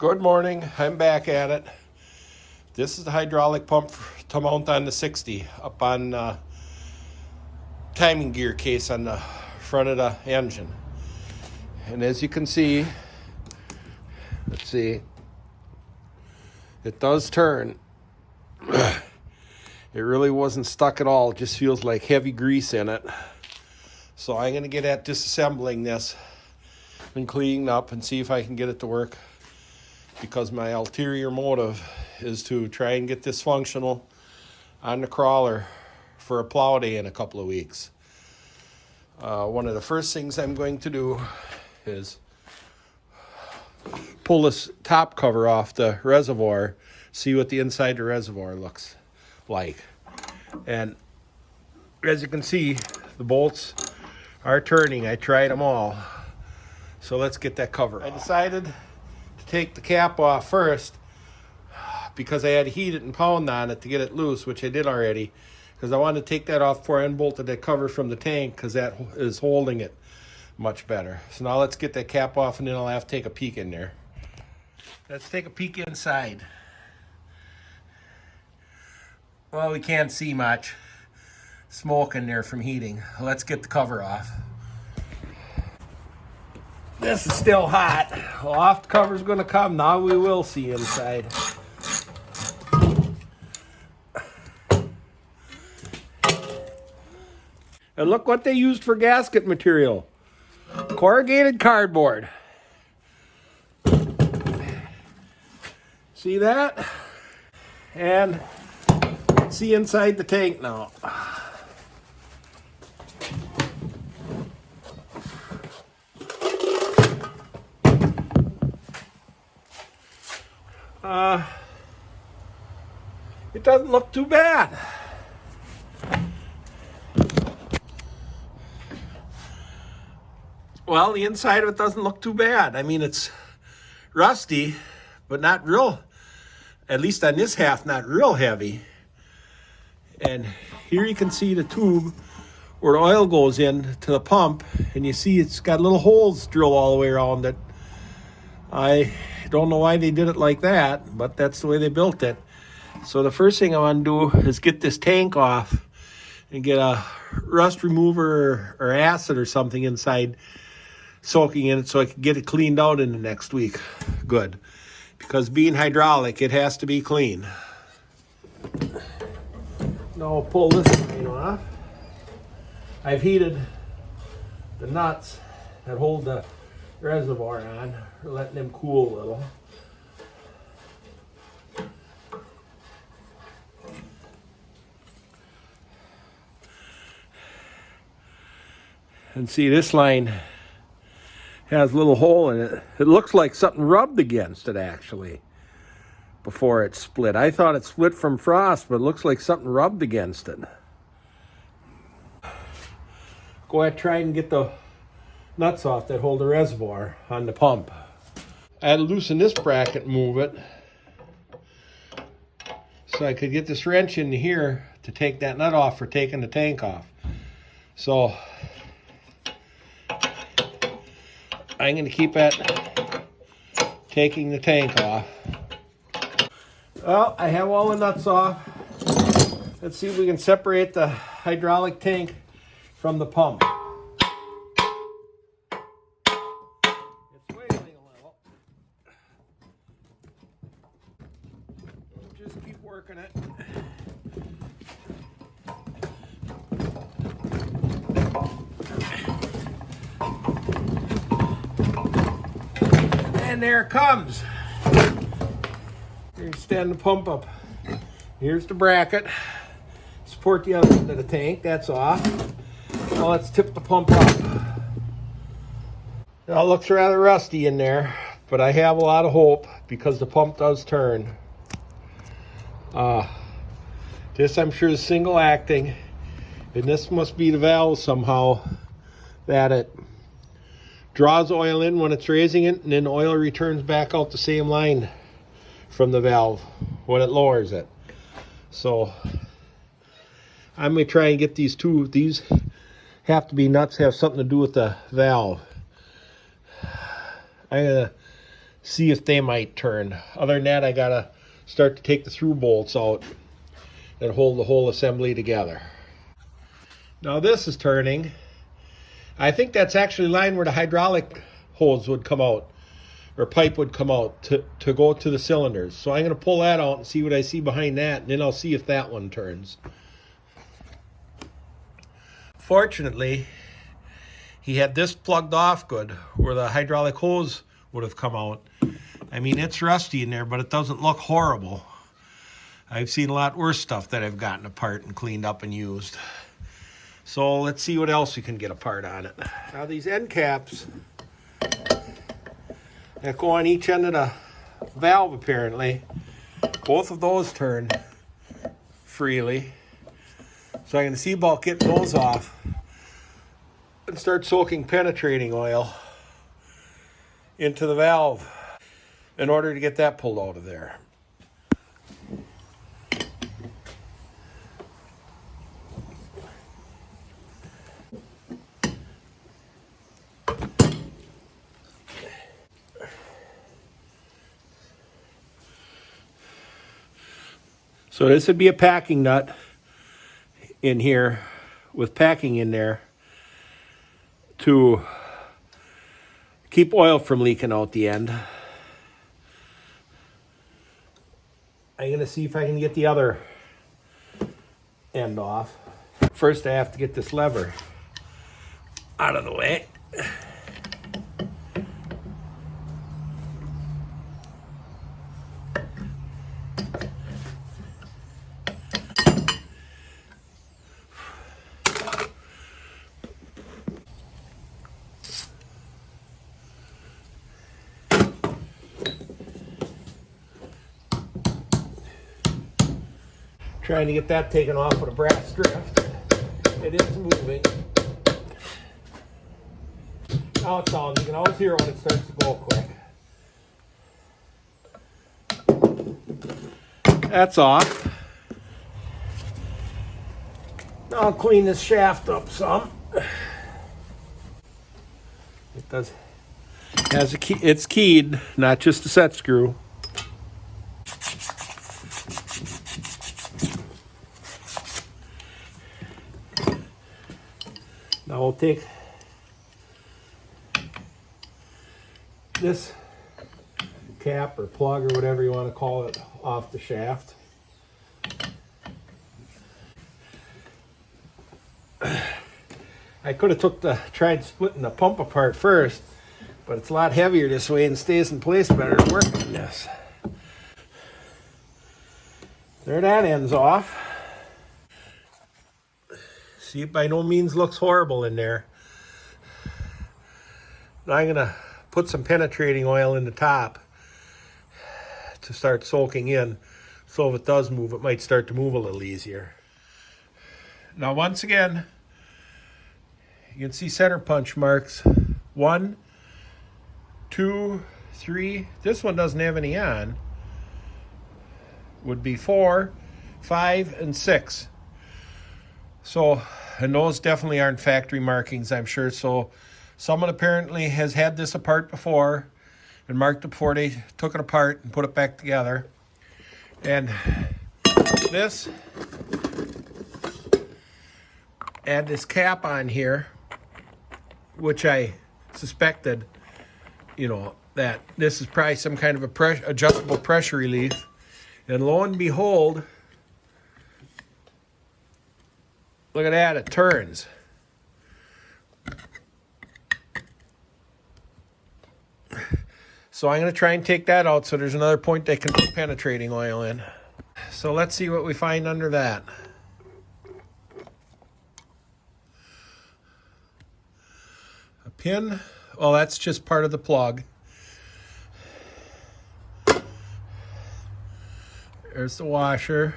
Good morning. I'm back at it. This is the hydraulic pump to mount on the 60 up on timing gear case on the front of the engine. And as you can see, let's see, it does turn. It really wasn't stuck at all. It just feels like heavy grease in it. So I'm going to get at disassembling this and cleaning up and see if I can get it to work, because my ulterior motive is to try and get this functional on the crawler for a plow day in a couple of weeks. One of the first things I'm going to do is pull this top cover off the reservoir, see what the inside of the reservoir looks like. And as you can see, the bolts are turning. I tried them all. So let's get that cover off. I decided to take the cap off first because I had to heat it and pound on it to get it loose, which I did already, because I wanted to take that off before I unbolted that cover from the tank, because that is holding it much better. So now let's get that cap off, and then I'll have to take a peek in there. Let's take a peek inside. Well, we can't see much smoke in there from heating. Let's get the cover off. This is still hot. Well, off the cover's going to come. Now we will see inside. And look what they used for gasket material. Corrugated cardboard. See that? And let's see inside the tank now. It doesn't look too bad. Well, the inside of it doesn't look too bad. I mean, it's rusty, but not real, at least on this half, not real heavy. And here you can see the tube where the oil goes in to the pump, and you see it's got little holes drilled all the way around it. I don't know why they did it like that, but that's the way they built it. So the first thing I want to do is get this tank off and get a rust remover or acid or something inside soaking in it, so I can get it cleaned out in the next week. Good. Because being hydraulic, it has to be clean. Now I'll pull this line off. I've heated the nuts that hold the reservoir on. We're letting them cool a little. And see, this line has a little hole in it. It looks like something rubbed against it, actually, before it split. I thought it split from frost, but it looks like something rubbed against it. Go ahead and try and get the nuts off that hold the reservoir on the pump. I had to loosen this bracket and move it so I could get this wrench in here to take that nut off for taking the tank off. So I'm going to keep at taking the tank off. Well, I have all the nuts off. Let's see if we can separate the hydraulic tank from the pump. It's wailing a little. We'll just keep working it. And there it comes. Here's stand the pump up. Here's the bracket. Support the other end of the tank. That's off. Now let's tip the pump up. Now it looks rather rusty in there, but I have a lot of hope because the pump does turn. This I'm sure is single acting, and this must be the valve somehow that it draws oil in when it's raising it, and then oil returns back out the same line from the valve when it lowers it. So I'm going to try and get these two. These have to be nuts, have something to do with the valve. I'm going to see if they might turn. Other than that, I gotta start to take the through bolts out and hold the whole assembly together. Now this is turning. I think that's actually the line where the hydraulic hose would come out, or pipe would come out to go to the cylinders. So I'm going to pull that out and see what I see behind that, and then I'll see if that one turns. Fortunately, he had this plugged off good, where the hydraulic hose would have come out. I mean, it's rusty in there, but it doesn't look horrible. I've seen a lot worse stuff that I've gotten apart and cleaned up and used. So let's see what else we can get apart on it. Now these end caps that go on each end of the valve, apparently, both of those turn freely. So I'm going to see about getting those off and start soaking penetrating oil into the valve in order to get that pulled out of there. So this would be a packing nut in here with packing in there to keep oil from leaking out the end. I'm going to see if I can get the other end off. First, I have to get this lever out of the way. Trying to get that taken off with a brass drift. It is moving. Now it's on. You can always hear it when it starts to go quick. That's off. Now I'll clean this shaft up some. It does has a key. It's keyed, not just a set screw. Now we'll take this cap or plug or whatever you want to call it off the shaft. I could have tried splitting the pump apart first, but it's a lot heavier this way and stays in place better to work on this. There, that end's off. See, it by no means looks horrible in there. Now I'm going to put some penetrating oil in the top to start soaking in. So if it does move, it might start to move a little easier. Now once again, you can see center punch marks. 1, 2, 3. This one doesn't have any on. Would be 4, 5, and 6. So, and those definitely aren't factory markings, I'm sure. So someone apparently has had this apart before and marked it before they took it apart and put it back together. And this, add this cap on here, which I suspected, that this is probably some kind of adjustable pressure relief. And lo and behold, look at that, it turns. So I'm going to try and take that out so there's another point they can put penetrating oil in. So let's see what we find under that. A pin. Well, that's just part of the plug. There's the washer.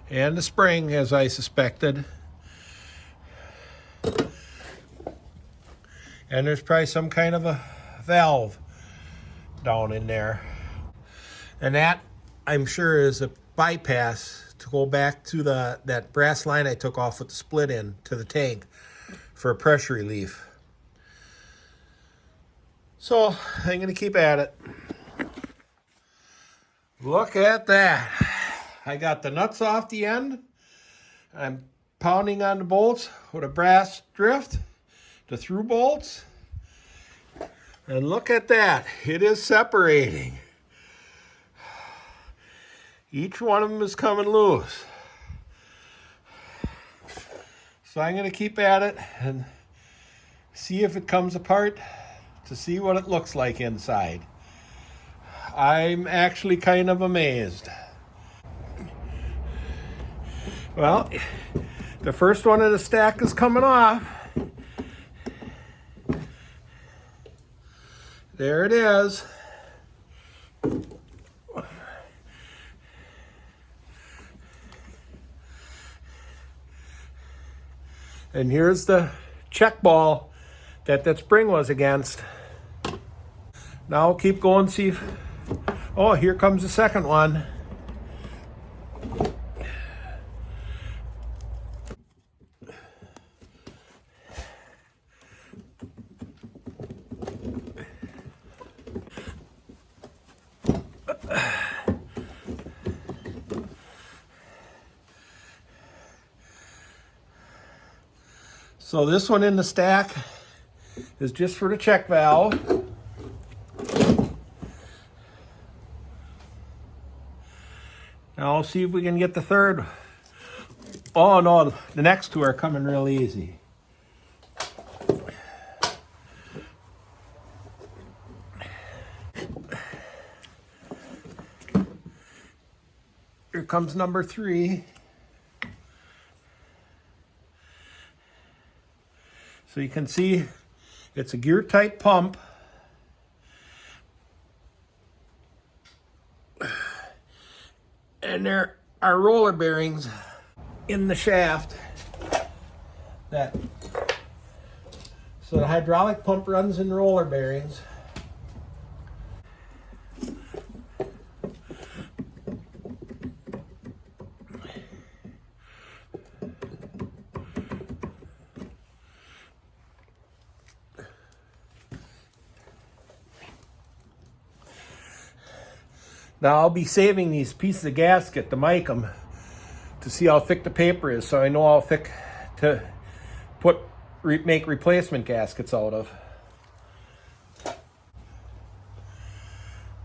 And the spring, as I suspected. And there's probably some kind of a valve down in there. And that, I'm sure, is a bypass to go back to that brass line I took off with the split in to the tank for pressure relief. So I'm going to keep at it. Look at that. I got the nuts off the end. I'm pounding on the bolts with a brass drift, the through bolts. And look at that. It is separating. Each one of them is coming loose. So I'm going to keep at it and see if it comes apart to see what it looks like inside. I'm actually kind of amazed. Well, the first one of the stack is coming off. There it is. And here's the check ball that spring was against. Now I'll keep going, see if, oh, here comes the second one. So this one in the stack is just for the check valve. Now I'll see if we can get the third. Oh no, the next two are coming real easy. Here comes number 3. So you can see it's a gear type pump. And there are roller bearings in the shaft that, so the hydraulic pump runs in roller bearings. Now I'll be saving these pieces of gasket to mic them to see how thick the paper is, so I know how thick to make replacement gaskets out of.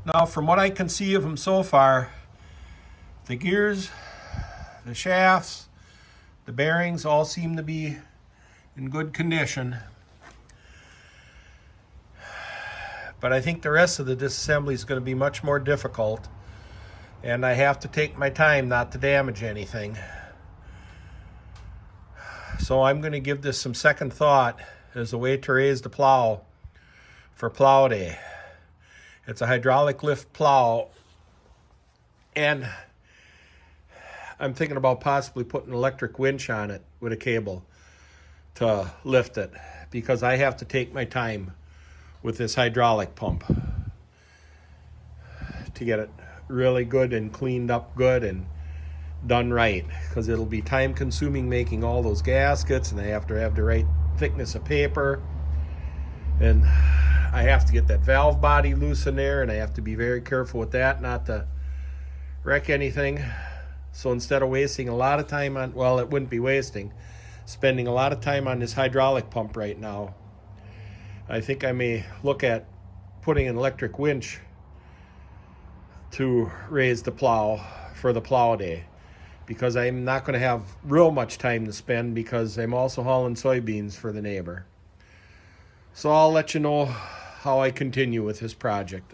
Now from what I can see of them so far, the gears, the shafts, the bearings all seem to be in good condition. But I think the rest of the disassembly is going to be much more difficult, and I have to take my time not to damage anything. So I'm going to give this some second thought as a way to raise the plow for plow day. It's a hydraulic lift plow, and I'm thinking about possibly putting an electric winch on it with a cable to lift it, because I have to take my time with this hydraulic pump to get it really good and cleaned up good and done right, because it'll be time consuming making all those gaskets, and I have to have the right thickness of paper, and I have to get that valve body loose in there, and I have to be very careful with that not to wreck anything. So instead of wasting a lot of time on, well, it wouldn't be wasting, spending a lot of time on this hydraulic pump right now, I think I may look at putting an electric winch to raise the plow for the plow day, because I'm not going to have real much time to spend, because I'm also hauling soybeans for the neighbor. So I'll let you know how I continue with this project.